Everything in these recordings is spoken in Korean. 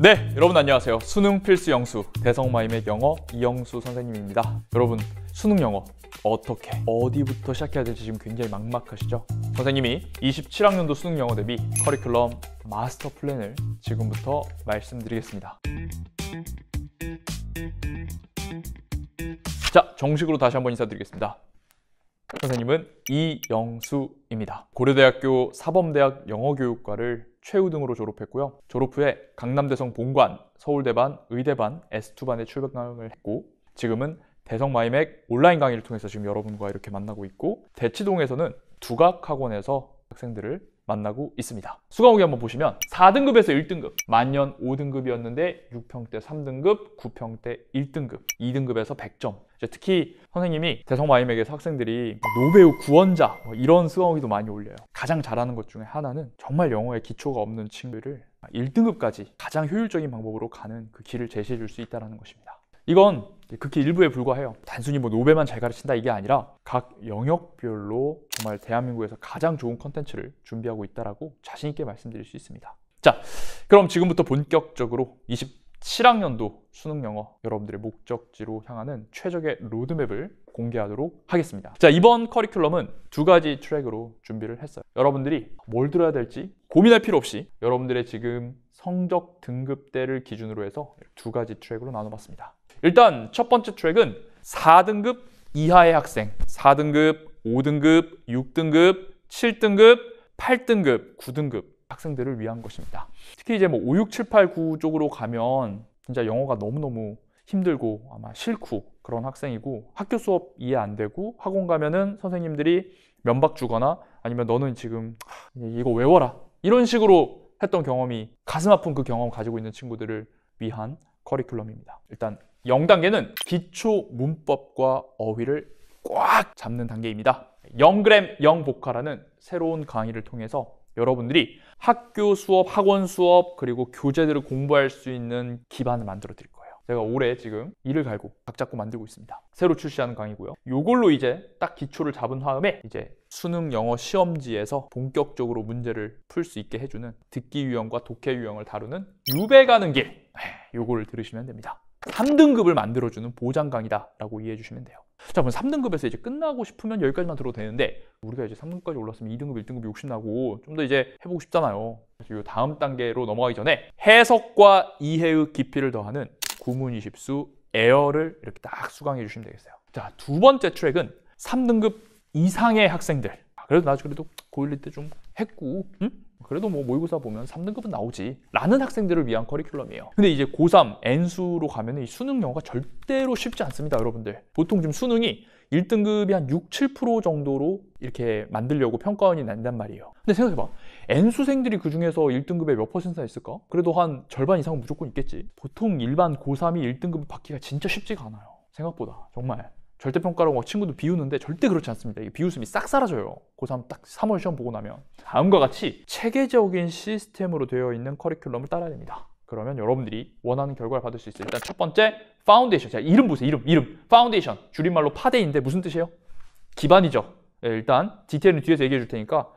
네, 여러분 안녕하세요. 수능 필수 영수 대성마이맥 영어 이영수 선생님입니다. 여러분 수능 영어 어떻게 어디부터 시작해야 될지 지금 굉장히 막막하시죠? 선생님이 27학년도 수능 영어 대비 커리큘럼 마스터 플랜을 지금부터 말씀드리겠습니다. 자, 정식으로 다시 한번 인사드리겠습니다. 선생님은 이영수입니다. 고려대학교 사범대학 영어교육과를 최우등으로 졸업했고요. 졸업 후에 강남대성 본관, 서울대반, 의대반, S2반에 출강을 했고 지금은 대성마이맥 온라인 강의를 통해서 지금 여러분과 이렇게 만나고 있고 대치동에서는 두각학원에서 학생들을 만나고 있습니다. 수강후기 한번 보시면 4등급에서 1등급, 만년 5등급이었는데 6평대 3등급, 9평대 1등급, 2등급에서 100점. 특히 선생님이 대성마이맥에서 학생들이 노배우 구원자 이런 수강후기도 많이 올려요. 가장 잘하는 것 중에 하나는 정말 영어에 기초가 없는 친구를 1등급까지 가장 효율적인 방법으로 가는 그 길을 제시해 줄 수 있다는 것입니다. 이건 극히 일부에 불과해요. 단순히 노베만 잘 가르친다 이게 아니라 각 영역별로 정말 대한민국에서 가장 좋은 컨텐츠를 준비하고 있다라고 자신 있게 말씀드릴 수 있습니다. 자, 그럼 지금부터 본격적으로 27학년도 수능 영어 여러분들의 목적지로 향하는 최적의 로드맵을 공개하도록 하겠습니다. 자, 이번 커리큘럼은 두 가지 트랙으로 준비를 했어요. 여러분들이 뭘 들어야 될지 고민할 필요 없이 여러분들의 지금 성적 등급대를 기준으로 해서 두 가지 트랙으로 나눠봤습니다. 일단 첫 번째 트랙은 4등급 이하의 학생, 4등급, 5등급, 6등급, 7등급, 8등급, 9등급 학생들을 위한 것입니다. 특히 이제 5, 6, 7, 8, 9 쪽으로 가면 진짜 영어가 너무너무 힘들고 아마 싫고 그런 학생이고 학교 수업 이해 안 되고 학원 가면은 선생님들이 면박 주거나 아니면 너는 지금 이거 외워라 이런 식으로 했던 경험이 가슴 아픈 그 경험 가지고 있는 친구들을 위한 커리큘럼입니다. 일단 0단계는 기초 문법과 어휘를 꽉 잡는 단계입니다. 0g 0보카라는 새로운 강의를 통해서 여러분들이 학교 수업, 학원 수업, 그리고 교재들을 공부할 수 있는 기반을 만들어 드릴 거예요. 제가 올해 지금 이를 갈고 각 잡고 만들고 있습니다. 새로 출시하는 강의고요. 이걸로 이제 딱 기초를 잡은 다음에 이제 수능 영어 시험지에서 본격적으로 문제를 풀 수 있게 해주는 듣기 유형과 독해 유형을 다루는 유배 가는 길, 요거를 들으시면 됩니다. 3등급을 만들어주는 보장 강의다라고 이해해 주시면 돼요. 자, 그럼 3등급에서 이제 끝나고 싶으면 여기까지만 들어도 되는데 우리가 이제 3등급까지 올랐으면 2등급, 1등급 욕심나고 좀 더 이제 해보고 싶잖아요. 그래서 이 다음 단계로 넘어가기 전에 해석과 이해의 깊이를 더하는 구문 20수 에어를 이렇게 딱 수강해 주시면 되겠어요. 자, 두 번째 트랙은 3등급 이상의 학생들. 그래도 나 그래도 고1 때 좀 했고 그래도 모의고사 보면 3등급은 나오지 라는 학생들을 위한 커리큘럼이에요. 근데 이제 고3 N수로 가면 이 수능 영어가 절대로 쉽지 않습니다, 여러분들. 보통 지금 수능이 1등급이 한 6, 7% 정도로 이렇게 만들려고 평가원이 난단 말이에요. 근데 생각해봐. N수생들이 그 중에서 1등급에 몇 퍼센트나 있을까? 그래도 한 절반 이상은 무조건 있겠지. 보통 일반 고3이 1등급을 받기가 진짜 쉽지가 않아요. 생각보다. 정말. 절대평가로 친구들 비우는데 절대 그렇지 않습니다. 이게 비웃음이 싹 사라져요. 고3 딱 3월 시험 보고 나면. 다음과 같이 체계적인 시스템으로 되어 있는 커리큘럼을 따라야 됩니다. 그러면 여러분들이 원하는 결과를 받을 수 있어요. 일단 첫 번째, 파운데이션. 자, 이름 보세요. 이름. 파운데이션. 줄임말로 파데이인데 무슨 뜻이에요? 기반이죠. 네, 일단 디테일은 뒤에서 얘기해 줄 테니까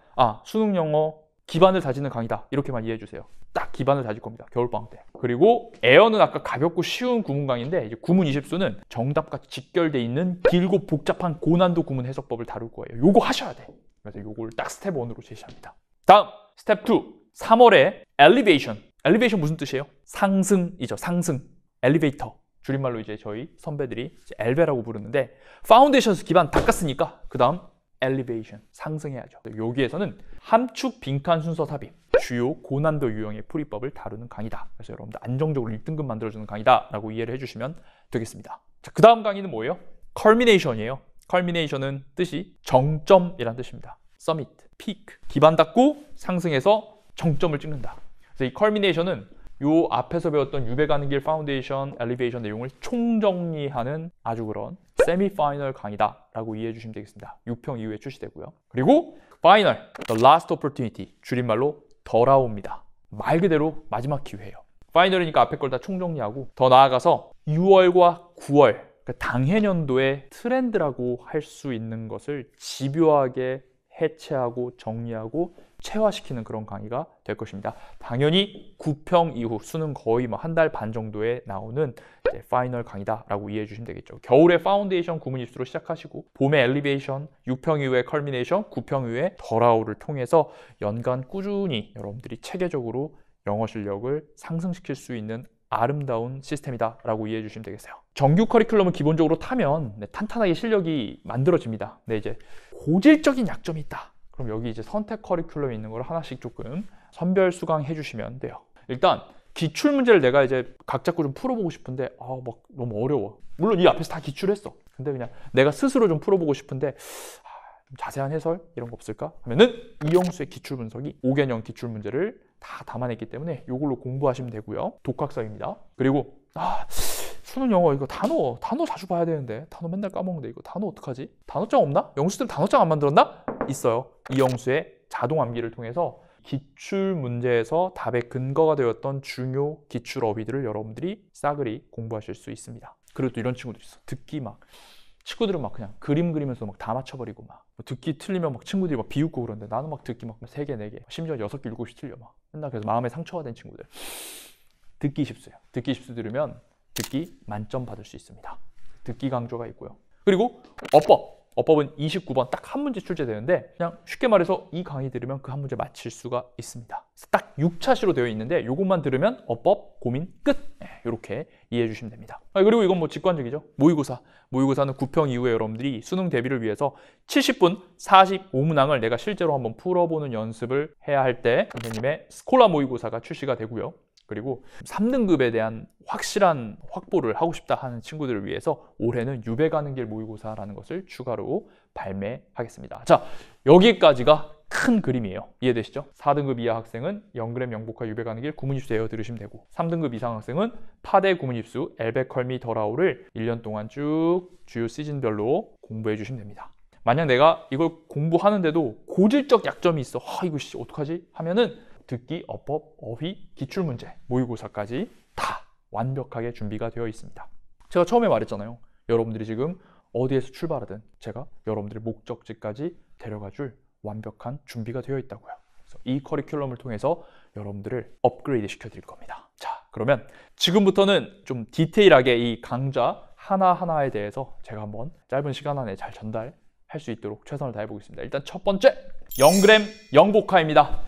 수능 영어 기반을 다지는 강의다. 이렇게만 이해해 주세요. 딱 기반을 다질 겁니다. 겨울방학 때. 그리고 에어는 아까 가볍고 쉬운 구문 강의인데 이제 구문 20수는 정답과 직결돼 있는 길고 복잡한 고난도 구문 해석법을 다룰 거예요. 요거 하셔야 돼. 그래서 요걸 딱 스텝 1으로 제시합니다. 다음 스텝 2. 3월에 엘리베이션. 엘리베이션 무슨 뜻이에요? 상승이죠. 상승. 엘리베이터. 줄임말로 이제 저희 선배들이 이제 엘베라고 부르는데 파운데이션에서 기반 닦았으니까 그 다음 엘리베이션. 상승해야죠. 여기에서는 함축 빈칸 순서 삽입. 주요 고난도 유형의 풀이법을 다루는 강의다. 그래서 여러분들 안정적으로 1등급 만들어주는 강의다 라고 이해를 해주시면 되겠습니다. 자, 그 다음 강의는 뭐예요? culmination이에요. culmination은 뜻이 정점이란 뜻입니다. summit, peak. 기반 닦고 상승해서 정점을 찍는다. 그래서 이 culmination은 요 앞에서 배웠던 유배 가는 길, 파운데이션, 엘리베이션 내용을 총정리하는 아주 그런 세미파이널 강의다 라고 이해해 주시면 되겠습니다. 6평 이후에 출시되고요. 그리고 파이널, the last opportunity. 줄임말로 돌아옵니다. 말 그대로 마지막 기회예요. 파이널이니까 앞에 걸 다 총정리하고 더 나아가서 6월과 9월 그러니까 당해년도의 트렌드라고 할 수 있는 것을 집요하게 해체하고 정리하고 체화시키는 그런 강의가 될 것입니다. 당연히 9평 이후 수능 거의 뭐 한 달 반 정도에 나오는 이제 파이널 강의다라고 이해해 주시면 되겠죠. 겨울에 파운데이션 구문 입수로 시작하시고 봄에 엘리베이션, 6평 이후에 컬미네이션, 9평 이후에 더라우를 통해서 연간 꾸준히 여러분들이 체계적으로 영어 실력을 상승시킬 수 있는 아름다운 시스템이다라고 이해해 주시면 되겠어요. 정규 커리큘럼을 기본적으로 타면 탄탄하게 실력이 만들어집니다. 근데 이제 고질적인 약점이 있다. 그럼 여기 이제 선택 커리큘럼에 있는 걸 하나씩 조금 선별 수강해 주시면 돼요. 일단 기출 문제를 내가 이제 각 잡고 좀 풀어보고 싶은데 막 너무 어려워. 물론 이 앞에서 다 기출했어. 근데 그냥 내가 스스로 좀 풀어보고 싶은데 좀 자세한 해설 이런 거 없을까? 하면은 이영수의 기출 분석이 5개년 기출 문제를 다 담아냈기 때문에 이걸로 공부하시면 되고요. 독학사입니다. 그리고 수능 영어 이거 단어 자주 봐야 되는데 단어 맨날 까먹는데 이거 단어 어떡하지? 단어장 없나? 영수들 단어장 안 만들었나? 있어요. 이영수의 자동 암기를 통해서 기출 문제에서 답의 근거가 되었던 중요 기출 어휘들을 여러분들이 싸그리 공부하실 수 있습니다. 그리고 또 이런 친구들 있어. 듣기 막 친구들은 막 그냥 그림 그리면서 막 다 맞춰버리고 막 듣기 틀리면 막 친구들이 막 비웃고 그러는데 나는 막 듣기 막 3개, 4개 심지어 6개, 7개 틀려 막 맨날 그래서 마음에 상처가 된 친구들. 듣기 십수예요. 듣기 십수 들으면 듣기 만점 받을 수 있습니다. 듣기 강조가 있고요. 그리고 어법은 29번 딱 한 문제 출제되는데 그냥 쉽게 말해서 이 강의 들으면 그 한 문제 맞힐 수가 있습니다. 딱 6차시로 되어 있는데 이것만 들으면 어법 고민 끝! 이렇게 이해해 주시면 됩니다. 그리고 이건 뭐 직관적이죠. 모의고사는 9평 이후에 여러분들이 수능 대비를 위해서 70분 45문항을 내가 실제로 한번 풀어보는 연습을 해야 할 때 선생님의 스콜라 모의고사가 출시가 되고요. 그리고 3등급에 대한 확실한 확보를 하고 싶다 하는 친구들을 위해서 올해는 유배 가는 길 모의고사라는 것을 추가로 발매하겠습니다. 자, 여기까지가 큰 그림이에요. 이해되시죠? 4등급 이하 학생은 영그램 영복화 유배 가는 길 구문 입수 외워 들으시면 되고 3등급 이상 학생은 파대 구문 입수 엘베 컬미 더라우를 1년 동안 쭉 주요 시즌별로 공부해 주시면 됩니다. 만약 내가 이걸 공부하는데도 고질적 약점이 있어. 이거 어떡하지? 하면은 듣기, 어법, 어휘, 기출문제, 모의고사까지 다 완벽하게 준비가 되어 있습니다. 제가 처음에 말했잖아요. 여러분들이 지금 어디에서 출발하든 제가 여러분들의 목적지까지 데려가줄 완벽한 준비가 되어 있다고요. 그래서 이 커리큘럼을 통해서 여러분들을 업그레이드 시켜드릴 겁니다. 자, 그러면 지금부터는 좀 디테일하게 이 강좌 하나하나에 대해서 제가 한번 짧은 시간 안에 잘 전달할 수 있도록 최선을 다해보겠습니다. 일단 첫 번째, 영그램 영복화입니다.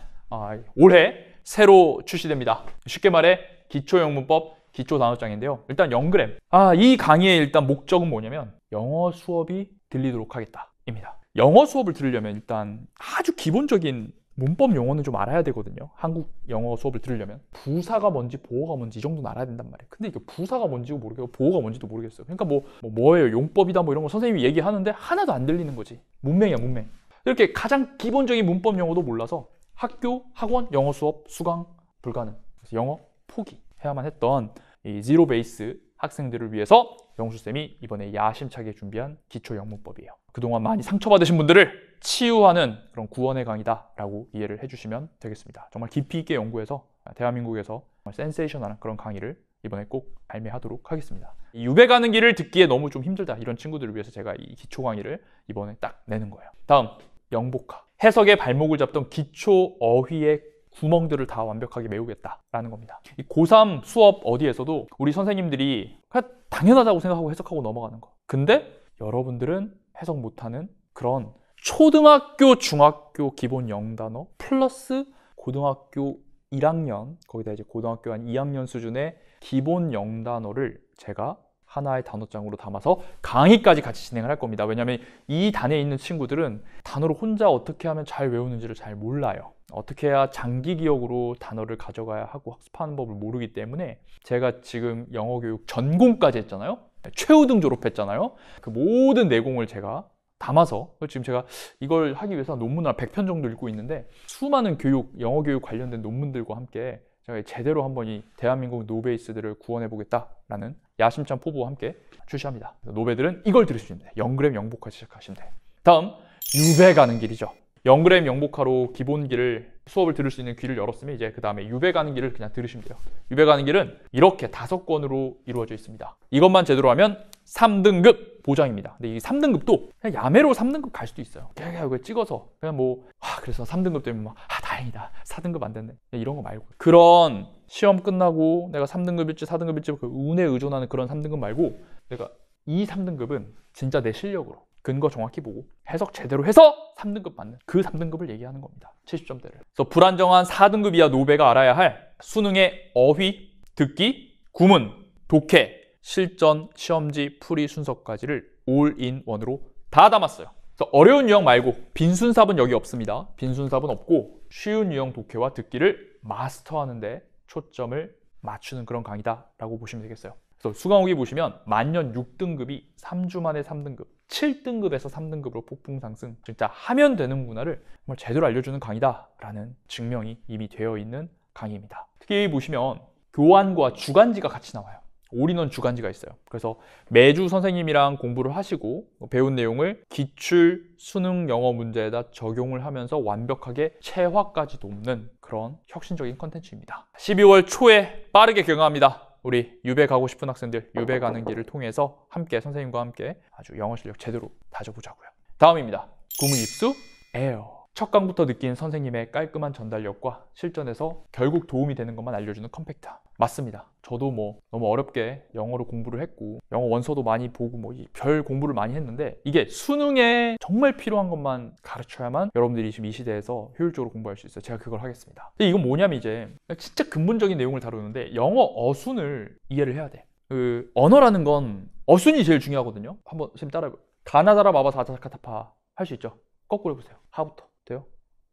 올해 새로 출시됩니다. 쉽게 말해 기초영문법 기초단어장인데요. 일단 영그램. 이 강의의 일단 목적은 뭐냐면 영어 수업이 들리도록 하겠다입니다. 영어 수업을 들으려면 일단 아주 기본적인 문법 용어는 좀 알아야 되거든요. 한국 영어 수업을 들으려면 부사가 뭔지 보어가 뭔지 이 정도는 알아야 된단 말이에요. 근데 이게 부사가 뭔지도 모르겠고 보어가 뭔지도 모르겠어요. 그러니까 뭐예요? 용법이다 뭐 이런 거 선생님이 얘기하는데 하나도 안 들리는 거지. 문맹이야 문맹. 이렇게 가장 기본적인 문법 용어도 몰라서 학교, 학원, 영어 수업, 수강 불가능. 그래서 영어 포기해야만 했던 이 제로 베이스 학생들을 위해서 영수쌤이 이번에 야심차게 준비한 기초 영문법이에요. 그동안 많이 상처받으신 분들을 치유하는 그런 구원의 강의다라고 이해를 해주시면 되겠습니다. 정말 깊이 있게 연구해서 대한민국에서 정말 센세이셔널한 그런 강의를 이번에 꼭 발매하도록 하겠습니다. 이 유배 가는 길을 듣기에 너무 좀 힘들다 이런 친구들을 위해서 제가 이 기초 강의를 이번에 딱 내는 거예요. 다음, 영복화. 해석의 발목을 잡던 기초 어휘의 구멍들을 다 완벽하게 메우겠다라는 겁니다. 이 고3 수업 어디에서도 우리 선생님들이 그냥 당연하다고 생각하고 해석하고 넘어가는 거. 근데 여러분들은 해석 못하는 그런 초등학교, 중학교 기본 영단어 플러스 고등학교 1학년, 거기다 이제 고등학교 한 2학년 수준의 기본 영단어를 제가 하나의 단어장으로 담아서 강의까지 같이 진행을 할 겁니다. 왜냐하면 이 단에 있는 친구들은 단어를 혼자 어떻게 하면 잘 외우는지를 잘 몰라요. 어떻게 해야 장기 기억으로 단어를 가져가야 하고 학습하는 법을 모르기 때문에 제가 지금 영어 교육 전공까지 했잖아요. 최우등 졸업했잖아요. 그 모든 내공을 제가 담아서 지금 제가 이걸 하기 위해서 논문을 100편 정도 읽고 있는데 수많은 영어 교육 관련된 논문들과 함께 제가 제대로 한번 이 대한민국 노베이스들을 구원해 보겠다라는 야심찬 포부와 함께 출시합니다. 노베들은 이걸 들을 수 있는데 영그램 영복화 시작하시면 돼요. 다음, 유배 가는 길이죠. 영그램 영복화로 기본기를 수업을 들을 수 있는 귀를 열었으면 이제 그 다음에 유배 가는 길을 그냥 들으시면 돼요. 유배 가는 길은 이렇게 5권으로 이루어져 있습니다. 이것만 제대로 하면 3등급 보장입니다. 근데 이 3등급도 그냥 야매로 3등급 갈 수도 있어요. 그냥 이걸 찍어서 그냥 뭐 그래서 3등급 되면 막 다행이다 4등급 안 됐네 이런 거 말고, 그런 시험 끝나고 내가 3등급일지 4등급일지 그 운에 의존하는 그런 3등급 말고, 내가 이 3등급은 진짜 내 실력으로 근거 정확히 보고 해석 제대로 해서 3등급 받는 그 3등급을 얘기하는 겁니다. 70점대를. 그래서 불안정한 4등급 이하 노배가 알아야 할 수능의 어휘, 듣기, 구문, 독해, 실전, 시험지, 풀이 순서까지를 올인원으로 다 담았어요. 그래서 어려운 유형 말고 빈순삽은 여기 없습니다. 빈순삽은 없고 쉬운 유형 독해와 듣기를 마스터하는 데 초점을 맞추는 그런 강의다라고 보시면 되겠어요. 그래서 수강후기 보시면 만년 6등급이 3주 만에 3등급, 7등급에서 3등급으로 폭풍 상승, 진짜 하면 되는구나를 정말 제대로 알려주는 강의다라는 증명이 이미 되어 있는 강의입니다. 특히 보시면 교환과 주간지가 같이 나와요. 올인원 주간지가 있어요. 그래서 매주 선생님이랑 공부를 하시고 배운 내용을 기출 수능 영어 문제에다 적용을 하면서 완벽하게 체화까지 돕는 그런 혁신적인 컨텐츠입니다. 12월 초에 빠르게 개강합니다. 우리 유배 가고 싶은 학생들 유배 가는 길을 통해서 함께 선생님과 함께 아주 영어 실력 제대로 다져보자고요. 다음입니다. 구문 입수 에어. 첫 강부터 느낀 선생님의 깔끔한 전달력과 실전에서 결국 도움이 되는 것만 알려주는 컴팩트. 맞습니다. 저도 뭐 너무 어렵게 영어로 공부를 했고 영어 원서도 많이 보고 뭐 별 공부를 많이 했는데 이게 수능에 정말 필요한 것만 가르쳐야만 여러분들이 지금 이 시대에서 효율적으로 공부할 수 있어요. 제가 그걸 하겠습니다. 근데 이건 뭐냐면 이제 진짜 근본적인 내용을 다루는데 영어 어순을 이해를 해야 돼. 그 언어라는 건 어순이 제일 중요하거든요. 한번 선생님 따라해봐요. 가나다라 마바 다자카타파 할 수 있죠? 거꾸로 해보세요. 하부터. 돼요?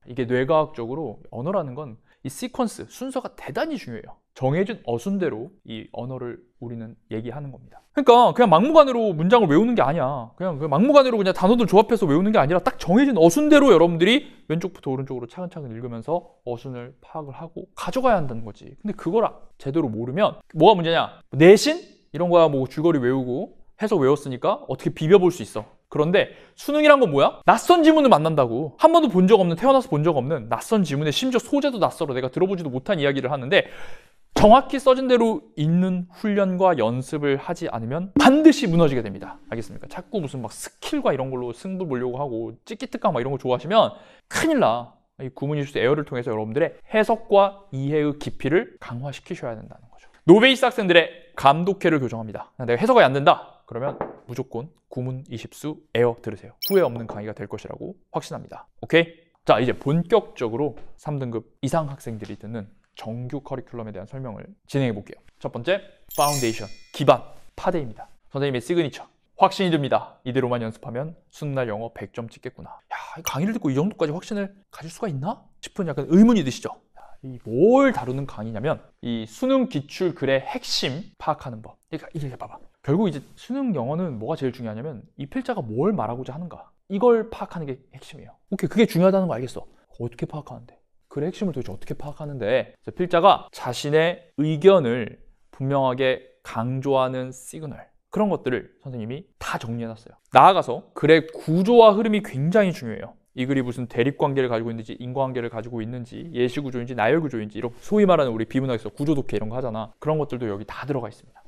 이게 뇌과학적으로 언어라는 건 이 시퀀스, 순서가 대단히 중요해요. 정해진 어순대로 이 언어를 우리는 얘기하는 겁니다. 그러니까 그냥 막무가내로 문장을 외우는 게 아니야. 그냥 막무가내로 그냥 단어들 조합해서 외우는 게 아니라 딱 정해진 어순대로 여러분들이 왼쪽부터 오른쪽으로 차근차근 읽으면서 어순을 파악을 하고 가져가야 한다는 거지. 근데 그걸 제대로 모르면 뭐가 문제냐? 내신? 이런 거야 뭐 줄거리 외우고 해석 외웠으니까 어떻게 비벼볼 수 있어. 그런데 수능이란 건 뭐야? 낯선 지문을 만난다고. 한 번도 본 적 없는, 태어나서 본 적 없는 낯선 지문에 심지어 소재도 낯설어. 내가 들어보지도 못한 이야기를 하는데 정확히 써진 대로 읽는 훈련과 연습을 하지 않으면 반드시 무너지게 됩니다. 알겠습니까? 자꾸 무슨 막 스킬과 이런 걸로 승부 보려고 하고 찍기특강 막 이런 거 좋아하시면 큰일 나. 이 구문일수 에어를 통해서 여러분들의 해석과 이해의 깊이를 강화시키셔야 된다는 거죠. 노베이스 학생들의 감독회를 교정합니다. 내가 해석이 안 된다. 그러면 무조건 구문 20수 에어 들으세요. 후회 없는 강의가 될 것이라고 확신합니다. 오케이? 자, 이제 본격적으로 3등급 이상 학생들이 듣는 정규 커리큘럼에 대한 설명을 진행해 볼게요. 첫 번째, 파운데이션, 기반, 파데입니다. 선생님의 시그니처. 확신이 듭니다. 이대로만 연습하면 수능날 영어 100점 찍겠구나. 야, 강의를 듣고 이 정도까지 확신을 가질 수가 있나? 싶은 약간 의문이 드시죠? 이 뭘 다루는 강의냐면 이 수능 기출 글의 핵심 파악하는 법. 그러니까 이게 봐봐. 결국 이제 수능 영어는 뭐가 제일 중요하냐면 이 필자가 뭘 말하고자 하는가. 이걸 파악하는 게 핵심이에요. 오케이, 그게 중요하다는 거 알겠어. 어떻게 파악하는데? 글의 핵심을 도대체 어떻게 파악하는데? 필자가 자신의 의견을 분명하게 강조하는 시그널, 그런 것들을 선생님이 다 정리해놨어요. 나아가서 글의 구조와 흐름이 굉장히 중요해요. 이 글이 무슨 대립관계를 가지고 있는지, 인과관계를 가지고 있는지, 예시구조인지, 나열구조인지, 이런 소위 말하는 우리 비문학에서 구조독해 이런 거 하잖아. 그런 것들도 여기 다 들어가 있습니다.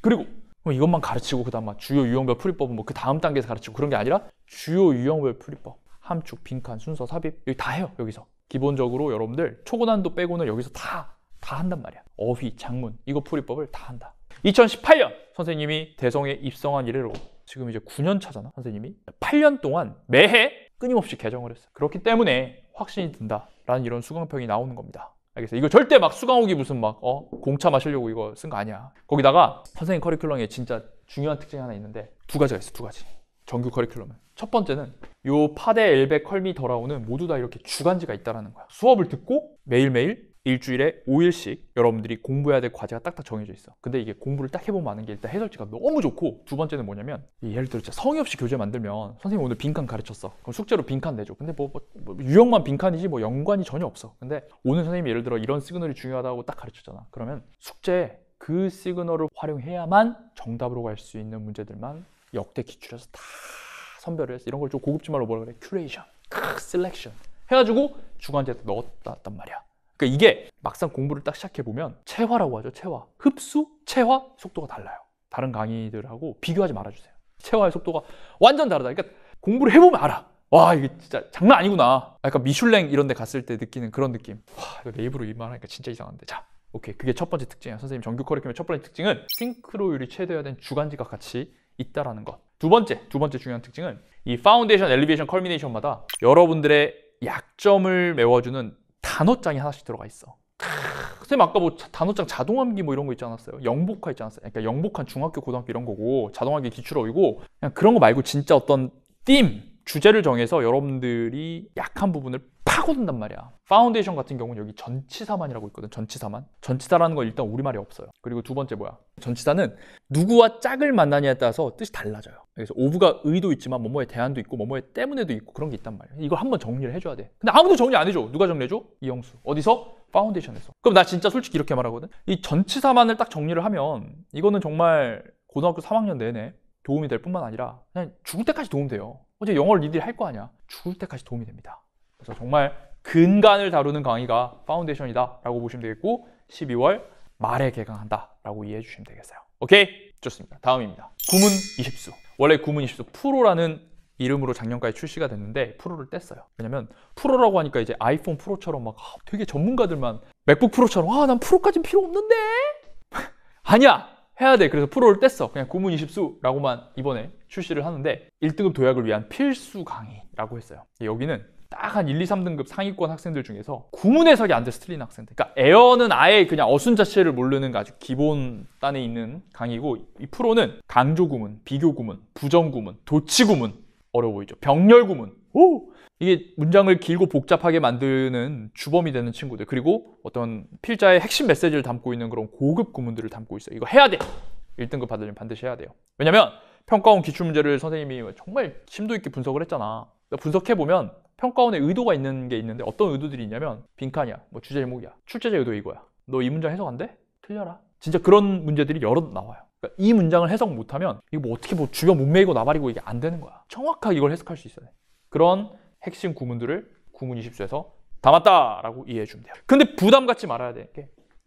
그리고 이것만 가르치고 그다음 막 주요 유형별 풀이법은 뭐 그 다음 단계에서 가르치고 그런 게 아니라 주요 유형별 풀이법, 함축, 빈칸, 순서, 삽입 여기 다 해요. 여기서 기본적으로 여러분들 초고난도 빼고는 여기서 다 한단 말이야. 어휘, 작문 이거 풀이법을 다 한다. 2018년 선생님이 대성에 입성한 이래로 지금 이제 9년 차잖아. 선생님이 8년 동안 매해 끊임없이 개정을 했어요. 그렇기 때문에 확신이 든다라는 이런 수강평이 나오는 겁니다. 알겠어요? 이거 절대 막 수강후기 무슨 막 공차 마시려고 이거 쓴 거 아니야. 거기다가 선생님 커리큘럼에 진짜 중요한 특징이 하나 있는데 두 가지가 있어. 두 가지. 정규 커리큘럼은. 첫 번째는 요 파데, 엘베, 컬미, 더라우는 모두 다 이렇게 주간지가 있다는 거야. 수업을 듣고 매일매일 일주일에 5일씩 여러분들이 공부해야 될 과제가 딱딱 정해져 있어. 근데 이게 공부를 딱 해보면 아는 게 일단 해설지가 너무 좋고, 두 번째는 뭐냐면 예를 들어 진짜 성의 없이 교재 만들면 선생님 오늘 빈칸 가르쳤어. 그럼 숙제로 빈칸 내줘. 근데 뭐 유형만 빈칸이지 뭐 연관이 전혀 없어. 근데 오늘 선생님이 예를 들어 이런 시그널이 중요하다고 딱 가르쳤잖아. 그러면 숙제에 그 시그널을 활용해야만 정답으로 갈 수 있는 문제들만 역대 기출에서 다 선별을 해서, 이런 걸 좀 고급진 말로 뭐라 그래? 큐레이션, 셀렉션 해가지고 주간지에 넣었단 말이야. 그러니까 이게 막상 공부를 딱 시작해보면 체화라고 하죠. 체화. 흡수, 체화 속도가 달라요. 다른 강의들하고 비교하지 말아주세요. 체화의 속도가 완전 다르다. 그러니까 공부를 해보면 알아. 와, 이게 진짜 장난 아니구나. 약간 미슐랭 이런 데 갔을 때 느끼는 그런 느낌. 와, 이거 내 입으로 이 말하니까 진짜 이상한데. 자, 오케이. 그게 첫 번째 특징이야. 선생님 정규 커리큘럼의 첫 번째 특징은 싱크로율이 최대화된 주간지각 같이 있다라는 것. 두 번째 중요한 특징은 이 파운데이션, 엘리베이션, 컬미네이션마다 여러분들의 약점을 메워주는 단어장이 하나씩 들어가 있어. 선생님 아까 뭐 단어장 자동암기 뭐 이런 거 있지 않았어요? 영복화 있지 않았어요? 그러니까 영복한 중학교, 고등학교 이런 거고 자동암기 기출어이고 그냥 그런 거 말고 진짜 어떤 주제를 정해서 여러분들이 약한 부분을 파고든단 말이야. 파운데이션 같은 경우는 여기 전치사만이라고 있거든. 전치사라는 건 일단 우리말이 없어요. 그리고 두 번째 뭐야? 전치사는 누구와 짝을 만나냐에 따라서 뜻이 달라져요. 그래서 오브가 의도 있지만 뭐뭐에 대한도 있고 뭐뭐에 때문에도 있고 그런 게 있단 말이야. 이걸 한번 정리를 해줘야 돼. 근데 아무도 정리 안 해줘. 누가 정리해줘? 이영수. 어디서? 파운데이션에서. 그럼 나 진짜 솔직히 이렇게 말하거든. 이 전치사만을 딱 정리를 하면 이거는 정말 고등학교 3학년 내내 도움이 될 뿐만 아니라 그냥 죽을 때까지 도움돼요. 어제 영어를 니들이 할 거 아니야. 죽을 때까지 도움이 됩니다. 그래서 정말 근간을 다루는 강의가 파운데이션이다 라고 보시면 되겠고 12월 말에 개강한다 라고 이해해 주시면 되겠어요. 오케이? 좋습니다. 다음입니다. 구문 20수. 원래 구문 20수 프로라는 이름으로 작년까지 출시가 됐는데 프로를 뗐어요. 왜냐면 프로라고 하니까 이제 아이폰 프로처럼 막 되게 전문가들만 맥북 프로처럼 난 프로까진 필요 없는데? 아니야! 해야 돼. 그래서 프로를 뗐어. 그냥 구문 20수라고만 이번에 출시를 하는데 1등급 도약을 위한 필수 강의라고 했어요. 여기는 딱 한 1, 2, 3등급 상위권 학생들 중에서 구문 해석이 안 돼서 틀린 학생들. 그러니까 에어는 아예 그냥 어순 자체를 모르는 아주 기본 단에 있는 강의고 이 프로는 강조 구문, 비교 구문, 부정 구문, 도치 구문 어려워 보이죠? 병렬 구문. 이게 문장을 길고 복잡하게 만드는 주범이 되는 친구들 그리고 어떤 필자의 핵심 메시지를 담고 있는 그런 고급 구문들을 담고 있어요. 이거 해야 돼! 1등급 받으려면 반드시 해야 돼요. 왜냐면 평가원 기출문제를 선생님이 정말 심도 있게 분석을 했잖아. 분석해보면 평가원에 의도가 있는 게 있는데 어떤 의도들이 있냐면 빈칸이야, 뭐 주제 제목이야, 출제자 의도 이거야. 너 이 문장 해석 안 돼? 틀려라. 진짜 그런 문제들이 여러 나와요. 그러니까 이 문장을 해석 못하면 이거 뭐 어떻게 뭐 주변 못 메이고 나발이고 이게 안 되는 거야. 정확하게 이걸 해석할 수 있어야 돼. 그런 핵심 구문들을 구문 20수에서 담았다라고 이해해 주면 돼요. 근데 부담 갖지 말아야 돼.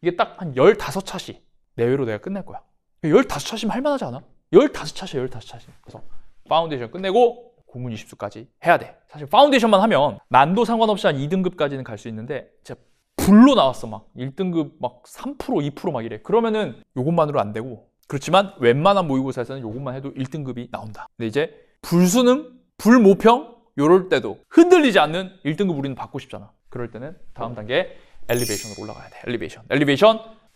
이게 딱 한 15차시 내외로 내가 끝낼 거야. 15차시면 할만하지 않아? 15차시. 그래서 파운데이션 끝내고 구문 20수까지 해야 돼. 사실 파운데이션만 하면 난도 상관없이 한 2등급까지는 갈 수 있는데 진짜 불로 나왔어. 막 1등급 막 3%, 2% 막 이래. 그러면은 요것만으로 안 되고 그렇지만 웬만한 모의고사에서는 요것만 해도 1등급이 나온다. 근데 이제 불수능, 불모평 요럴 때도 흔들리지 않는 1등급 우리는 받고 싶잖아. 그럴 때는 다음 단계 엘리베이션으로 올라가야 돼.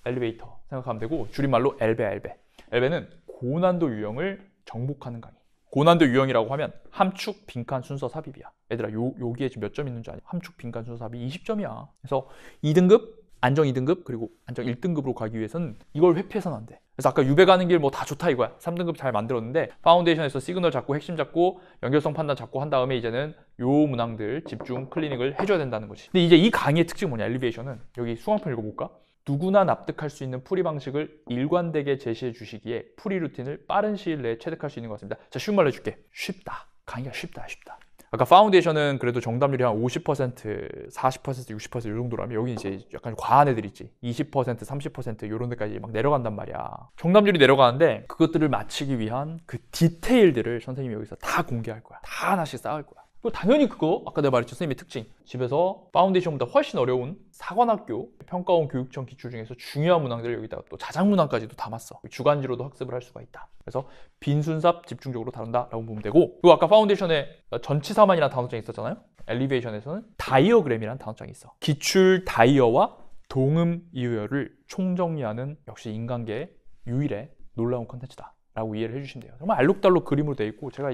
엘리베이터 생각하면 되고 줄임말로 엘베. 엘베는 고난도 유형을 정복하는 강의. 고난도 유형이라고 하면 함축, 빈칸, 순서, 삽입이야. 얘들아 여기에 지금 몇 점 있는 줄 아냐? 함축, 빈칸, 순서, 삽입 20점이야. 그래서 2등급, 안정 2등급 그리고 안정 1등급으로 가기 위해서는 이걸 회피해서는 안 돼. 그래서 아까 유배 가는 길 뭐 다 좋다 이거야. 3등급 잘 만들었는데 파운데이션에서 시그널 잡고 핵심 잡고 연결성 판단 잡고 한 다음에 이제는 요 문항들 집중 클리닉을 해줘야 된다는 거지. 근데 이제 이 강의의 특징이 뭐냐? 엘리베이션은 여기 수강편 읽어볼까? 누구나 납득할 수 있는 풀이 방식을 일관되게 제시해 주시기에 풀이 루틴을 빠른 시일 내에 체득할 수 있는 것 같습니다. 자, 쉬운 말로 해줄게. 쉽다. 강의가 쉽다. 아까 파운데이션은 그래도 정답률이 한 50%, 40%, 60% 이 정도라면 여기 이제 약간 과한 애들 있지. 20%, 30% 이런 데까지 막 내려간단 말이야. 정답률이 내려가는데 그것들을 맞추기 위한 그 디테일들을 선생님이 여기서 다 공개할 거야. 다 하나씩 쌓을 거야. 그리고 당연히 그거 아까 내가 말했죠. 선생님의 특징. 집에서 파운데이션보다 훨씬 어려운 사관학교 평가원 교육청 기출 중에서 중요한 문항들을 여기다가 또 자작 문항까지도 담았어. 주간지로도 학습을 할 수가 있다. 그래서 빈순삽 집중적으로 다룬다라고 보면 되고 그리고 아까 파운데이션에 전치사만이라는 단어장이 있었잖아요. 엘리베이션에서는 다이어그램이라는 단어장이 있어. 기출 다이어와 동음 이어를 총정리하는 역시 인간계의 유일의 놀라운 컨텐츠다. 라고 이해를 해주시면 돼요. 정말 알록달록 그림으로 돼 있고 제가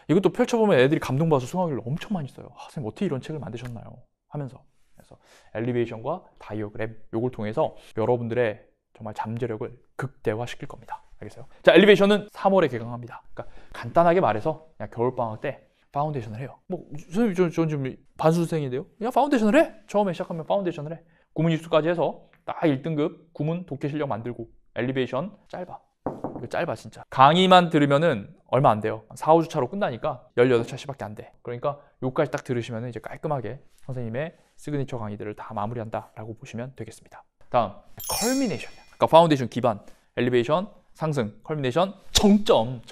이것도 펼쳐보면 애들이 감동받아서 수강하기를 엄청 많이 써요. 선생님 어떻게 이런 책을 만드셨나요? 하면서 그래서 엘리베이션과 다이어그램 요걸 통해서 여러분들의 정말 잠재력을 극대화시킬 겁니다. 알겠어요? 자, 엘리베이션은 3월에 개강합니다. 그러니까 간단하게 말해서 그냥 겨울방학 때 파운데이션을 해요. 뭐 선생님 전 지금 반수생인데요. 그냥 파운데이션을 해. 처음에 시작하면 파운데이션을 해. 구문 입수까지 해서 딱 1등급 구문 독해 실력 만들고 엘리베이션 짧아. 이거 짧아 진짜. 강의만 들으면은 얼마 안 돼요. 4, 5주 차로 끝나니까 18차시밖에 안 돼. 그러니까 요까지 딱 들으시면 이제 깔끔하게 선생님의 시그니처 강의들을 다 마무리한다라고 보시면 되겠습니다. 다음 컬미네이션이야. 아까 파운데이션 기반, 엘리베이션 상승, 컬미네이션, 정점.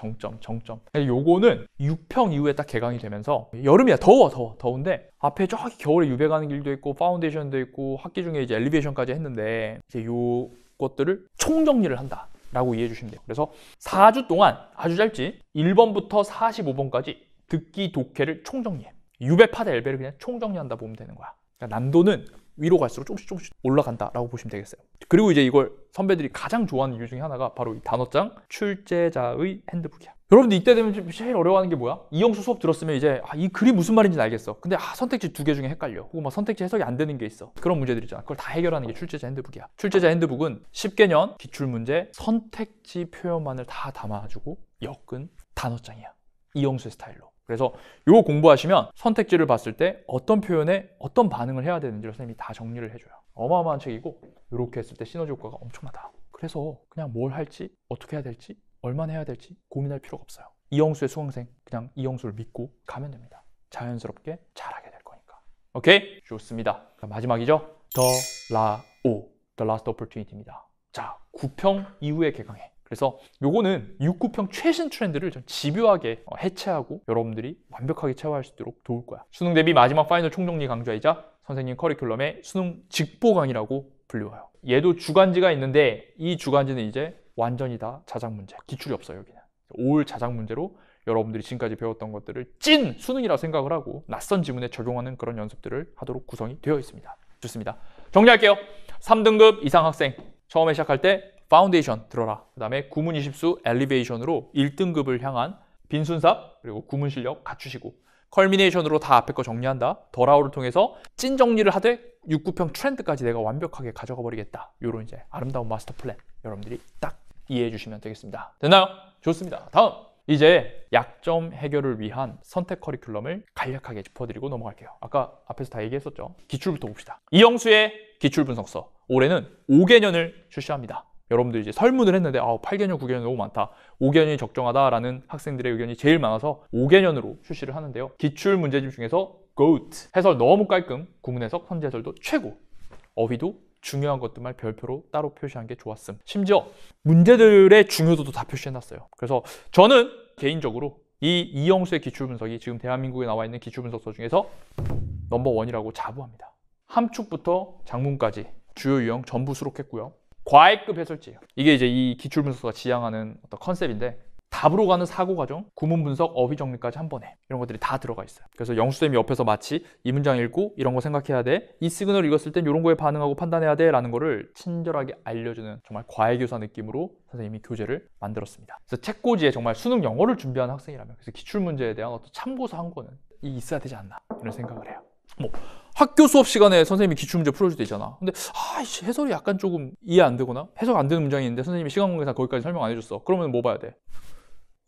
요거는 6평 이후에 딱 개강이 되면서 여름이야. 더운데 앞에 저기 겨울에 유배 가는 길도 있고 파운데이션도 있고 학기 중에 이제 엘리베이션까지 했는데 이제 요것들을 총정리를 한다 라고 이해해 주시면 돼요. 그래서 4주 동안 아주 짧지 1번부터 45번까지 듣기 독해를 총정리해. 유배 파대 엘베를 그냥 총정리한다 보면 되는 거야. 그러니까 난도는 위로 갈수록 조금씩 올라간다라고 보시면 되겠어요. 그리고 이제 이걸 선배들이 가장 좋아하는 이유 중에 하나가 바로 이 단어장 출제자의 핸드북이야. 여러분들 이때 되면 제일 어려워하는 게 뭐야? 이영수 수업 들었으면 이제 이 글이 무슨 말인지는 알겠어. 근데 선택지 2개 중에 헷갈려. 혹은 막 선택지 해석이 안 되는 게 있어. 그런 문제들이잖아. 그걸 다 해결하는 게 출제자 핸드북이야. 출제자 핸드북은 10개년 기출문제 선택지 표현만을 다 담아주고 엮은 단어장이야. 이영수의 스타일로. 그래서 이거 공부하시면 선택지를 봤을 때 어떤 표현에 어떤 반응을 해야 되는지를 선생님이 다 정리를 해줘요. 어마어마한 책이고 이렇게 했을 때 시너지 효과가 엄청나다. 그래서 그냥 뭘 할지 어떻게 해야 될지 얼마나 해야 될지 고민할 필요가 없어요. 이영수의 수강생 그냥 이영수를 믿고 가면 됩니다. 자연스럽게 잘하게 될 거니까. 오케이? 좋습니다. 마지막이죠. The Last Opportunity입니다. 자, 9평 이후에 개강해. 그래서 요거는 6, 9평 최신 트렌드를 좀 집요하게 해체하고 여러분들이 완벽하게 체화할 수 있도록 도울 거야. 수능 대비 마지막 파이널 총정리 강좌이자 선생님 커리큘럼의 수능 직보 강의라고 불리워요. 얘도 주간지가 있는데 이 주간지는 이제 완전히 다 자작 문제. 기출이 없어요, 여기는. 올 자작 문제로 여러분들이 지금까지 배웠던 것들을 찐 수능이라고 생각을 하고 낯선 지문에 적용하는 그런 연습들을 하도록 구성이 되어 있습니다. 좋습니다. 정리할게요. 3등급 이상 학생 처음에 시작할 때 파운데이션 들어라. 그 다음에 구문 20수 엘리베이션으로 1등급을 향한 빈순삽 그리고 구문 실력 갖추시고 컬미네이션으로 다 앞에 거 정리한다. 더라우를 통해서 찐 정리를 하되 6, 9평 트렌드까지 내가 완벽하게 가져가 버리겠다. 요런 이제 아름다운 마스터 플랜 여러분들이 딱 이해해 주시면 되겠습니다. 됐나요? 좋습니다. 다음 이제 약점 해결을 위한 선택 커리큘럼을 간략하게 짚어드리고 넘어갈게요. 아까 앞에서 다 얘기했었죠. 기출부터 봅시다. 이영수의 기출분석서 올해는 5개년을 출시합니다. 여러분들 이제 설문을 했는데 8개년, 9개년 너무 많다. 5개년이 적정하다라는 학생들의 의견이 제일 많아서 5개년으로 출시를 하는데요. 기출 문제집 중에서 GOAT, 해설 너무 깔끔, 구문 해석, 선지 해설도 최고, 어휘도 중요한 것들만 별표로 따로 표시한 게 좋았음. 심지어 문제들의 중요도도 다 표시해놨어요. 그래서 저는 개인적으로 이 이영수의 기출분석이 지금 대한민국에 나와 있는 기출분석서 중에서 넘버1이라고 자부합니다. 함축부터 장문까지 주요 유형 전부 수록했고요. 과외급 해설지예요. 이게 이제 이 기출분석서가 지향하는 어떤 컨셉인데 답으로 가는 사고 과정, 구문 분석, 어휘 정리까지 한 번에 이런 것들이 다 들어가 있어요. 그래서 영수쌤이 옆에서 마치 이 문장 읽고 이런 거 생각해야 돼, 이 시그널을 읽었을 땐 이런 거에 반응하고 판단해야 돼 라는 거를 친절하게 알려주는 정말 과외교사 느낌으로 선생님이 교재를 만들었습니다. 그래서 책꽂이에 정말 수능 영어를 준비하는 학생이라면 그래서 기출문제에 대한 어떤 참고서 한 권은 있어야 되지 않나 이런 생각을 해요. 학교 수업 시간에 선생님이 기출문제 풀어줄 때 있잖아. 근데 해설이 약간 조금 이해 안 되거나 해석 안 되는 문장이 있는데 선생님이 시간 관계상 거기까지 설명 안 해줬어. 그러면 뭐 봐야 돼?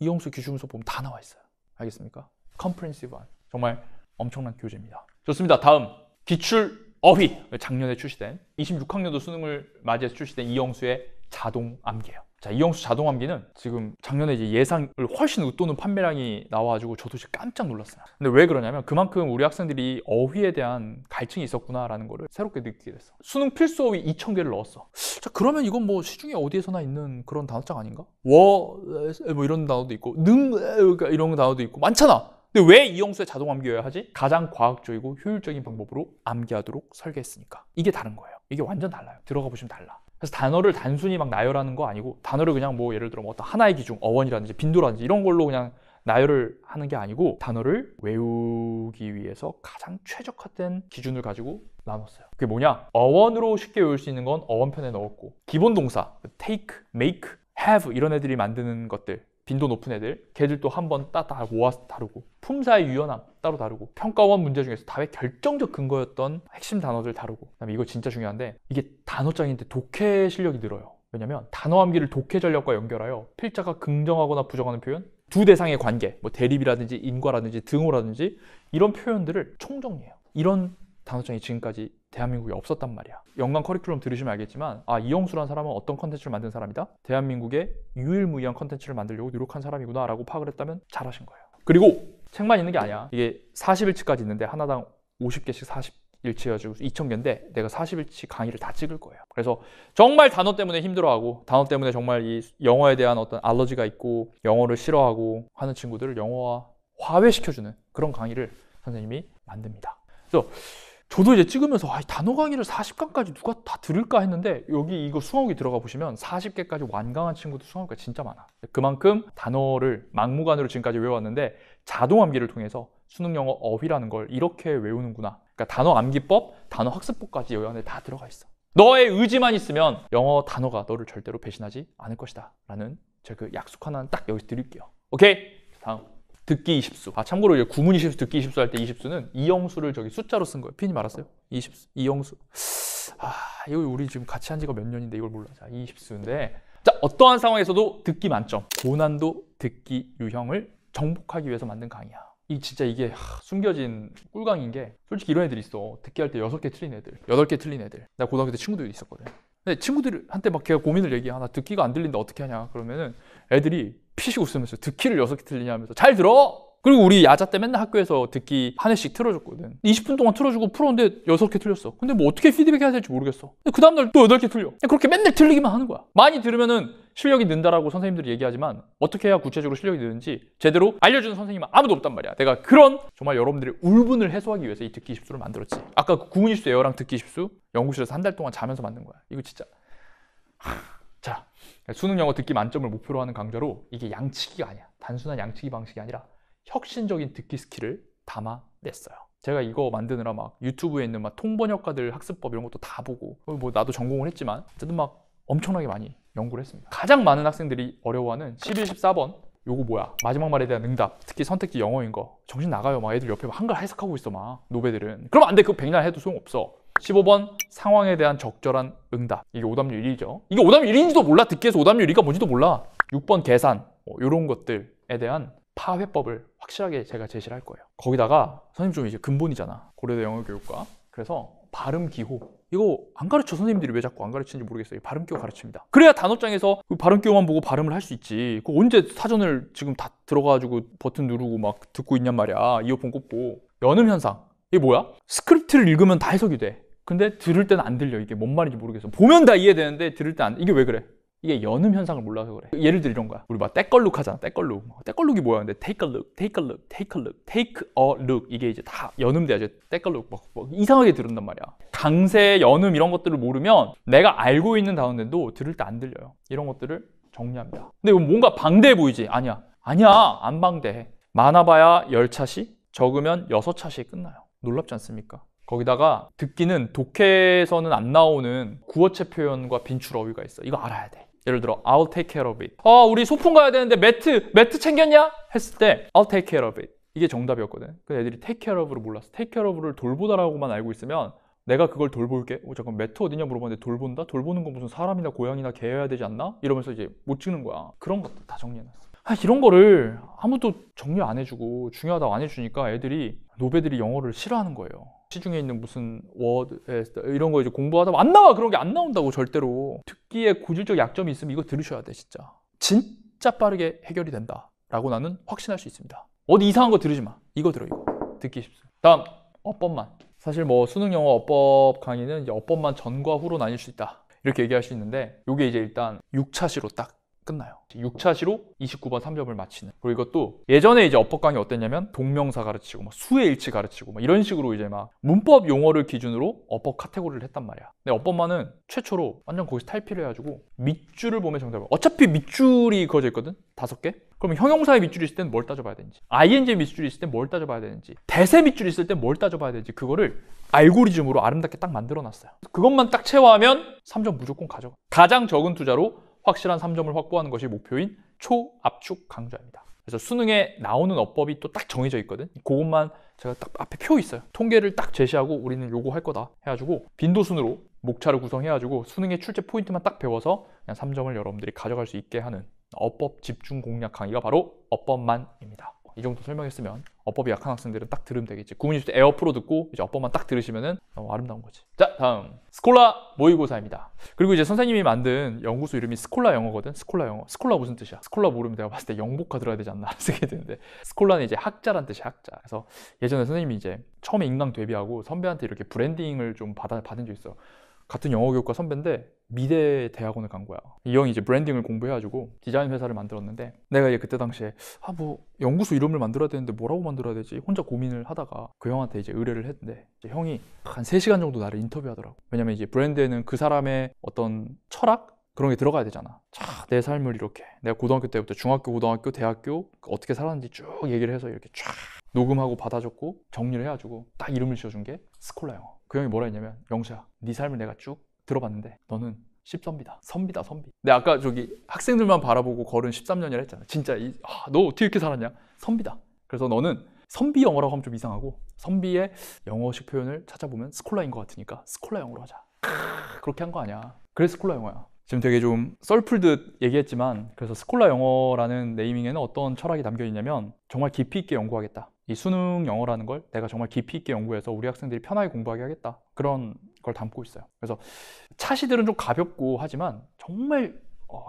이영수 기출문서 보면 다 나와 있어요. 알겠습니까? 컴프레hen시브한 정말 엄청난 교재입니다. 좋습니다. 다음 기출 어휘, 작년에 출시된 26학년도 수능을 맞이해서 출시된 이영수의 자동 암기예요. 자, 이영수 자동 암기는 지금 작년에 이제 예상을 훨씬 웃도는 판매량이 나와가지고 저도 진짜 깜짝 놀랐어요. 근데 왜 그러냐면 그만큼 우리 학생들이 어휘에 대한 갈증이 있었구나라는 거를 새롭게 느끼게 됐어. 수능 필수 어휘 2,000개를 넣었어. 자, 그러면 이건 뭐 시중에 어디에서나 있는 그런 단어장 아닌가? 뭐 이런 단어도 있고 이런 단어도 있고 많잖아. 근데 왜 이영수의 자동 암기여야 하지? 가장 과학적이고 효율적인 방법으로 암기하도록 설계했으니까. 이게 다른 거예요. 이게 완전 달라요. 들어가 보시면 달라. 그래서 단어를 단순히 막 나열하는 거 아니고 단어를 그냥 뭐 예를 들어 뭐 어떤 하나의 기준, 어원이라든지 빈도라든지 이런 걸로 그냥 나열을 하는 게 아니고 단어를 외우기 위해서 가장 최적화된 기준을 가지고 나눴어요. 그게 뭐냐? 어원으로 쉽게 외울 수 있는 건 어원편에 넣었고 기본 동사, take, make, have 이런 애들이 만드는 것들 빈도 높은 애들, 걔들도 한번 따다 모아서 다루고 품사의 유연함 따로 다루고 평가원 문제 중에서 답의 결정적 근거였던 핵심 단어들 다루고 그다음에 이거 진짜 중요한데 이게 단어장인데 독해 실력이 늘어요. 왜냐면 단어 암기를 독해 전략과 연결하여 필자가 긍정하거나 부정하는 표현, 두 대상의 관계, 뭐 대립이라든지 인과라든지 등호라든지 이런 표현들을 총정리해요. 이런 단어장이 지금까지 대한민국에 없었단 말이야. 연간 커리큘럼 들으시면 알겠지만 이영수라는 사람은 어떤 컨텐츠를 만든 사람이다? 대한민국의 유일무이한 컨텐츠를 만들려고 노력한 사람이구나 라고 파악을 했다면 잘하신 거예요. 그리고 책만 있는 게 아니야. 이게 40일치까지 있는데 하나당 50개씩 일치해가지고 2000개인데 내가 40일치 강의를 다 찍을 거예요. 그래서 정말 단어 때문에 힘들어하고 단어 때문에 정말 이 영어에 대한 어떤 알러지가 있고 영어를 싫어하고 하는 친구들을 영어와 화해시켜주는 그런 강의를 선생님이 만듭니다. 그래서 저도 이제 찍으면서 단어 강의를 40강까지 누가 다 들을까 했는데 여기 이거 수강후기 들어가 보시면 40개까지 완강한 친구도 수강후기가 진짜 많아. 그만큼 단어를 막무가내로 지금까지 외워왔는데 자동 암기를 통해서 수능 영어 어휘라는 걸 이렇게 외우는구나. 그러니까 단어 암기법, 단어 학습법까지 여기 안에 다 들어가 있어. 너의 의지만 있으면 영어 단어가 너를 절대로 배신하지 않을 것이다 라는 제가 그 약속 하나는 딱 여기서 드릴게요. 오케이? 다음. 듣기 20수. 참고로 이제 구문 20수, 듣기 20수 할 때 20수는 이영수를 저기 숫자로 쓴 거예요. 피디님 알았어요? 20수, 이영수. 이거 우리 지금 같이 한 지가 몇 년인데 이걸 몰라. 자, 20수인데. 자, 어떠한 상황에서도 듣기 만점. 고난도 듣기 유형을 정복하기 위해서 만든 강의야. 진짜 이게 숨겨진 꿀강인 게 솔직히 이런 애들이 있어. 듣기 할 때 6개 틀린 애들, 8개 틀린 애들. 내가 고등학교 때 친구들이 있었거든. 근데 친구들한테 막 걔가 고민을 얘기해. 나 듣기가 안 들린다 어떻게 하냐. 그러면은 애들이 피식 웃으면서 듣기를 6개 틀리냐 하면서 잘 들어! 그리고 우리 야자 때 맨날 학교에서 듣기 한 회씩 틀어줬거든. 20분 동안 틀어주고 풀었는데 6개 틀렸어. 근데 뭐 어떻게 피드백 해야 될지 모르겠어. 그 다음날 또 8개 틀려. 그렇게 맨날 틀리기만 하는 거야. 많이 들으면은 실력이 는다라고 선생님들이 얘기하지만 어떻게 해야 구체적으로 실력이 느는지 제대로 알려주는 선생님은 아무도 없단 말이야. 내가 그런 정말 여러분들의 울분을 해소하기 위해서 이 듣기 20수를 만들었지. 아까 그 구문 20수 에어랑 듣기 20수 연구실에서 한 달 동안 자면서 만든 거야. 이거 진짜. 자, 수능 영어 듣기 만점을 목표로 하는 강좌로 이게 양치기가 아니야. 단순한 양치기 방식이 아니라 혁신적인 듣기 스킬을 담아냈어요. 제가 이거 만드느라 막 유튜브에 있는 막 통번역가들 학습법 이런 것도 다 보고 뭐 나도 전공을 했지만 어쨌든 막 엄청나게 많이 연구를 했습니다. 가장 많은 학생들이 어려워하는 11, 14번 요거 뭐야? 마지막 말에 대한 응답, 특히 선택지 영어인 거 정신 나가요. 막 애들 옆에 막 한글 해석하고 있어 막 노베들은. 그럼 안 돼. 그거 백날 해도 소용없어. 15번 상황에 대한 적절한 응답. 이게 오답률 1이죠. 이게 오답률 1인지도 몰라. 듣기에서 오답률 1가 뭔지도 몰라. 6번 계산 이런 것들에 대한 파회법을 확실하게 제가 제시를 할 거예요. 거기다가 선생님 좀 이제 근본이잖아. 고려대 영어교육과. 그래서 발음 기호. 이거 안 가르쳐. 선생님들이 왜 자꾸 안 가르치는지 모르겠어요. 발음 기호 가르칩니다. 그래야 단어장에서 그 발음 기호만 보고 발음을 할 수 있지. 그거 언제 사전을 지금 다 들어가가지고 버튼 누르고 막 듣고 있냔 말이야. 이어폰 꽂고. 연음 현상. 이게 뭐야? 스크립트를 읽으면 다 해석이 돼. 근데 들을 때는 안 들려. 이게 뭔 말인지 모르겠어. 보면 다 이해되는데 들을 때 안. 이게 왜 그래? 이게 연음 현상을 몰라서 그래. 예를 들어 이런 거야. 우리 막 떼걸룩 하잖아. 떼걸룩. 떼걸룩이 뭐야? 근데 take a look, take a look, take a look, take a look. 이게 이제 다 연음돼야지. 떼걸룩 막 이상하게 들은단 말이야. 강세, 연음 이런 것들을 모르면 내가 알고 있는 단어인데도 들을 때 안 들려요. 이런 것들을 정리합니다. 근데 이거 뭔가 방대해 보이지? 아니야. 안 방대해. 많아봐야 10차시, 적으면 6차시에 끝나요. 놀랍지 않습니까? 거기다가 듣기는 독해에서는 안 나오는 구어체 표현과 빈출 어휘가 있어. 이거 알아야 돼. 예를 들어 I'll take care of it. 우리 소풍 가야 되는데 매트 챙겼냐? 했을 때 I'll take care of it. 이게 정답이었거든. 근데 애들이 take care of를 몰랐어. take care of를 돌보다라고만 알고 있으면 내가 그걸 돌볼게. 잠깐 매트 어디냐 물어봤는데 돌본다? 돌보는 건 무슨 사람이나 고양이나 개여야 되지 않나? 이러면서 이제 못 찍는 거야. 그런 것도 다 정리해놨어. 이런 거를 아무도 정리 안 해주고 중요하다고 안 해주니까 애들이 노베들이 영어를 싫어하는 거예요. 시중에 있는 무슨 워드 이런 거 이제 공부하다 보면 안 나와. 그런 게 안 나온다고 절대로. 듣기에 고질적 약점이 있으면 이거 들으셔야 돼. 진짜 빠르게 해결이 된다 라고 나는 확신할 수 있습니다. 어디 이상한 거 들으지 마. 이거 들어. 이거 듣기 쉽습니다. 다음 어법만. 사실 뭐 수능 영어 어법 강의는 이제 어법만 전과 후로 나뉠 수 있다 이렇게 얘기할 수 있는데 이게 이제 일단 6차시로 딱 끝나요. 6차시로 29번 3점을 맞히는. 그리고 이것도 예전에 이제 어법 강의 어땠냐면 동명사 가르치고 막 수의 일치 가르치고 막 이런 식으로 이제 막 문법 용어를 기준으로 어법 카테고리를 했단 말이야. 근데 어법만은 최초로 완전 거기서 탈피를 해가지고 밑줄을 보면 정답이야. 어차피 밑줄이 그어져 있거든. 5개. 그럼 형용사의 밑줄이 있을 때는 뭘 따져봐야 되는지, ing의 밑줄이 있을 땐 뭘 따져봐야 되는지, 대세 밑줄이 있을 땐 뭘 따져봐야 되는지 그거를 알고리즘으로 아름답게 딱 만들어놨어요. 그것만 딱 체화하면 3점 무조건 가져가. 가장 적은 투자로 확실한 3점을 확보하는 것이 목표인 초압축 강좌입니다. 그래서 수능에 나오는 어법이 또 딱 정해져 있거든. 그것만 제가 딱 앞에 표 있어요. 통계를 딱 제시하고 우리는 요거 할 거다 해가지고 빈도순으로 목차를 구성해가지고 수능의 출제 포인트만 딱 배워서 그냥 3점을 여러분들이 가져갈 수 있게 하는 어법 집중 공략 강의가 바로 어법만입니다. 이 정도 설명했으면 어법이 약한 학생들은 딱 들으면 되겠지. 9분20대 에어 프로 듣고 이제 어법만 딱 들으시면은 아름다운 거지. 자, 다음 스콜라 모의고사입니다. 그리고 이제 선생님이 만든 연구소 이름이 스콜라 영어거든. 스콜라 영어. 스콜라 무슨 뜻이야? 스콜라 모르면 내가 봤을 때 영복화 들어야 되지 않나 생각이 드는데, 스콜라는 이제 학자란 뜻이야, 학자. 그래서 예전에 선생님이 이제 처음에 인강 데뷔하고 선배한테 이렇게 브랜딩을 좀 받은 적 있어. 같은 영어교육과 선배인데 미대 대학원을 간 거야. 이 형이 이제 브랜딩을 공부해가지고 디자인 회사를 만들었는데, 내가 이제 그때 당시에 뭐 연구소 이름을 만들어야 되는데 뭐라고 만들어야 되지? 혼자 고민을 하다가 그 형한테 이제 의뢰를 했는데, 이제 형이 한 3시간 정도 나를 인터뷰하더라고. 왜냐면 이제 브랜드에는 그 사람의 어떤 철학? 그런 게 들어가야 되잖아. 자, 내 삶을 이렇게 내가 고등학교 때부터 중학교, 고등학교, 대학교 어떻게 살았는지 쭉 얘기를 해서 이렇게 쫙 녹음하고 받아줬고 정리를 해가지고 딱 이름을 지어준 게 스콜라 영어. 그 형이 뭐라 했냐면, 영수야, 네 삶을 내가 쭉 들어봤는데 너는 10선비다. 선비다, 선비. 근데 아까 저기 학생들만 바라보고 걸은 13년이라 했잖아. 진짜 너 어떻게 이렇게 살았냐? 선비다. 그래서 너는 선비 영어라고 하면 좀 이상하고, 선비의 영어식 표현을 찾아보면 스콜라인 것 같으니까 스콜라 영어로 하자. 그렇게 한 거 아니야. 그래서 스콜라 영어야. 지금 되게 좀 썰풀듯 얘기했지만, 그래서 스콜라 영어라는 네이밍에는 어떤 철학이 담겨 있냐면, 정말 깊이 있게 연구하겠다. 이 수능 영어라는 걸 내가 정말 깊이 있게 연구해서 우리 학생들이 편하게 공부하게 하겠다. 그런 걸 담고 있어요. 그래서 차시들은 좀 가볍고 하지만 정말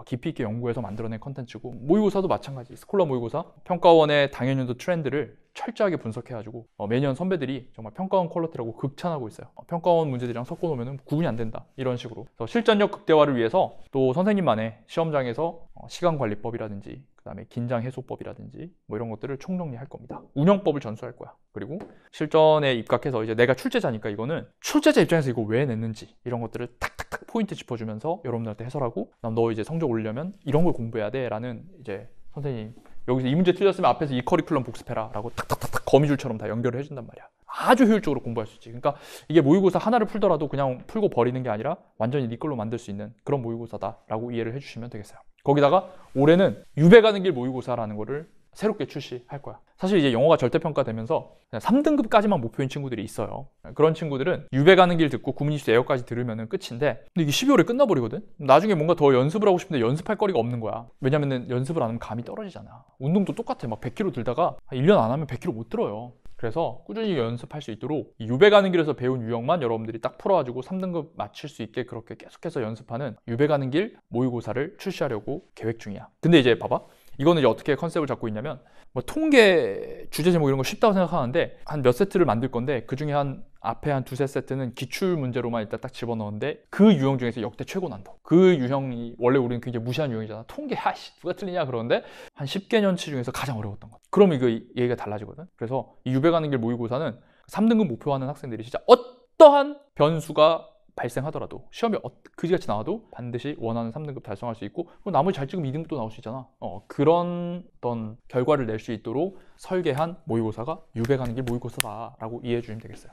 깊이 있게 연구해서 만들어낸 컨텐츠고, 모의고사도 마찬가지. 스콜라 모의고사 평가원의 당연연도 트렌드를 철저하게 분석해가지고 매년 선배들이 정말 평가원 퀄리티라고 극찬하고 있어요. 평가원 문제들이랑 섞어놓으면 구분이 안 된다, 이런 식으로. 그래서 실전력 극대화를 위해서 또 선생님만의 시험장에서 시간관리법이라든지 그다음에 긴장 해소법이라든지 뭐 이런 것들을 총정리할 겁니다. 운영법을 전수할 거야. 그리고 실전에 입각해서 이제 내가 출제자니까 이거는 출제자 입장에서 이거 왜 냈는지 이런 것들을 탁탁탁 포인트 짚어주면서 여러분들한테 해설하고, 그다음 너 이제 성적 올리려면 이런 걸 공부해야 돼 라는, 이제 선생님 여기서 이 문제 틀렸으면 앞에서 이 커리큘럼 복습해라 라고 탁탁탁탁 거미줄처럼 다 연결을 해준단 말이야. 아주 효율적으로 공부할 수 있지. 그러니까 이게 모의고사 하나를 풀더라도 그냥 풀고 버리는 게 아니라 완전히 네 걸로 만들 수 있는 그런 모의고사다 라고 이해를 해주시면 되겠어요. 거기다가 올해는 유배 가는 길 모의고사라는 거를 새롭게 출시할 거야. 사실 이제 영어가 절대평가되면서 그냥 3등급까지만 목표인 친구들이 있어요. 그런 친구들은 유배 가는 길 듣고 9분20대 에어까지 들으면 끝인데, 근데 이게 12월에 끝나버리거든? 나중에 뭔가 더 연습을 하고 싶은데 연습할 거리가 없는 거야. 왜냐면 연습을 안 하면 감이 떨어지잖아. 운동도 똑같아. 막 100km 들다가 1년 안 하면 100km 못 들어요. 그래서 꾸준히 연습할 수 있도록 유배 가는 길에서 배운 유형만 여러분들이 딱 풀어가지고 3등급 맞출 수 있게 그렇게 계속해서 연습하는 유배 가는 길 모의고사를 출시하려고 계획 중이야. 근데 이제 봐봐. 이거는 이제 어떻게 컨셉을 잡고 있냐면, 뭐 통계 주제 제목 이런 거 쉽다고 생각하는데 한 몇 세트를 만들 건데, 그 중에 앞에 한 두세 세트는 기출 문제로만 일단 딱 집어넣었는데, 그 유형 중에서 역대 최고 난도. 그 유형이 원래 우리는 굉장히 무시한 유형이잖아. 통계 누가 틀리냐 그러는데 한 10개년치 중에서 가장 어려웠던 것. 그러면 이거 얘기가 달라지거든. 그래서 이 유배 가는 길 모의고사는 3등급 목표하는 학생들이 진짜 어떠한 변수가 발생하더라도, 시험이 그지같이 나와도 반드시 원하는 3등급 달성할 수 있고, 나머지 잘 찍으면 2등급도 나올 수 있잖아. 그런 어떤 결과를 낼 수 있도록 설계한 모의고사가 유배 가는 길 모의고사다라고 이해해 주시면 되겠어요.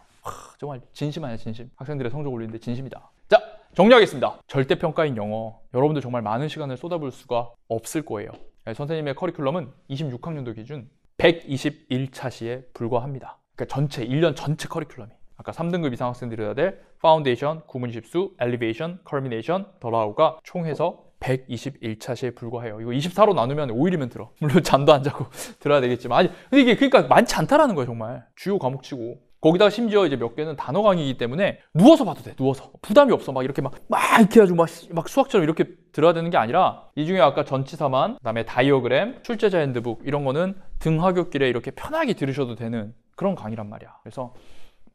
정말 진심 아니야, 진심. 학생들의 성적 올리는데 진심이다. 자, 정리하겠습니다. 절대평가인 영어, 여러분들 정말 많은 시간을 쏟아부을 수가 없을 거예요. 선생님의 커리큘럼은 26학년도 기준 121차 시에 불과합니다. 그러니까 전체 1년 전체 커리큘럼이, 아까 3등급 이상 학생들이 해야 될 파운데이션, 구문십수, 엘리베이션, 커미네이션, 더라우가 총해서 121차 시에 불과해요. 이거 24로 나누면 5일이면 들어. 물론 잠도 안 자고 들어야 되겠지만, 아니 근데 이게 그러니까 많지 않다라는 거예요. 정말 주요 과목치고, 거기다가 심지어 이제 몇 개는 단어 강의이기 때문에 누워서 봐도 돼. 누워서 부담이 없어. 막 이렇게 막 이렇게 해가지고 막 수학처럼 이렇게 들어야 되는 게 아니라, 이 중에 아까 전치사만, 그다음에 다이어그램, 출제자 핸드북 이런 거는 등하굣길에 이렇게 편하게 들으셔도 되는 그런 강의란 말이야. 그래서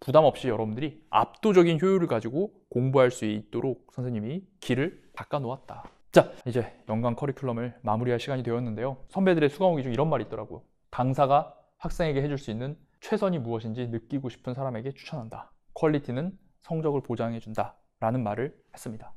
부담 없이 여러분들이 압도적인 효율을 가지고 공부할 수 있도록 선생님이 길을 닦아 놓았다. 자, 이제 연간 커리큘럼을 마무리할 시간이 되었는데요. 선배들의 수강후기 중 이런 말이 있더라고요. 강사가 학생에게 해줄 수 있는 최선이 무엇인지 느끼고 싶은 사람에게 추천한다. 퀄리티는 성적을 보장해준다 라는 말을 했습니다.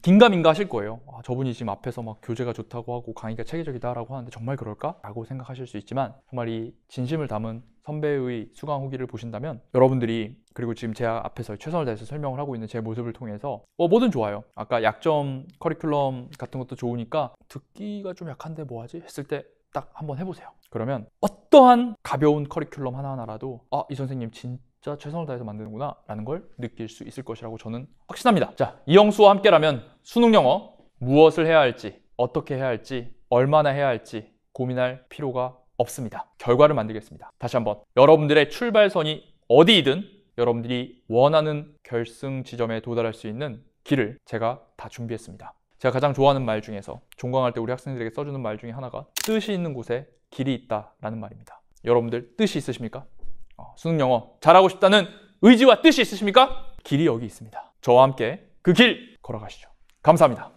긴가민가 하실 거예요. 저분이 지금 앞에서 막 교재가 좋다고 하고 강의가 체계적이다 라고 하는데 정말 그럴까? 라고 생각하실 수 있지만, 정말 이 진심을 담은 선배의 수강 후기를 보신다면 여러분들이, 그리고 지금 제가 앞에서 최선을 다해서 설명을 하고 있는 제 모습을 통해서 뭐든 좋아요. 아까 약점 커리큘럼 같은 것도 좋으니까 듣기가 좀 약한데 뭐하지? 했을 때 딱 한번 해보세요. 그러면 어떠한 가벼운 커리큘럼 하나하나라도 이 선생님 진짜 최선을 다해서 만드는구나 라는 걸 느낄 수 있을 것이라고 저는 확신합니다. 자, 이영수와 함께라면 수능 영어 무엇을 해야 할지, 어떻게 해야 할지, 얼마나 해야 할지 고민할 필요가 없습니다. 결과를 만들겠습니다. 다시 한번 여러분들의 출발선이 어디이든 여러분들이 원하는 결승 지점에 도달할 수 있는 길을 제가 다 준비했습니다. 제가 가장 좋아하는 말 중에서 종강할 때 우리 학생들에게 써주는 말 중에 하나가 뜻이 있는 곳에 길이 있다라는 말입니다. 여러분들 뜻이 있으십니까? 수능 영어 잘하고 싶다는 의지와 뜻이 있으십니까? 길이 여기 있습니다. 저와 함께 그 길 걸어가시죠. 감사합니다.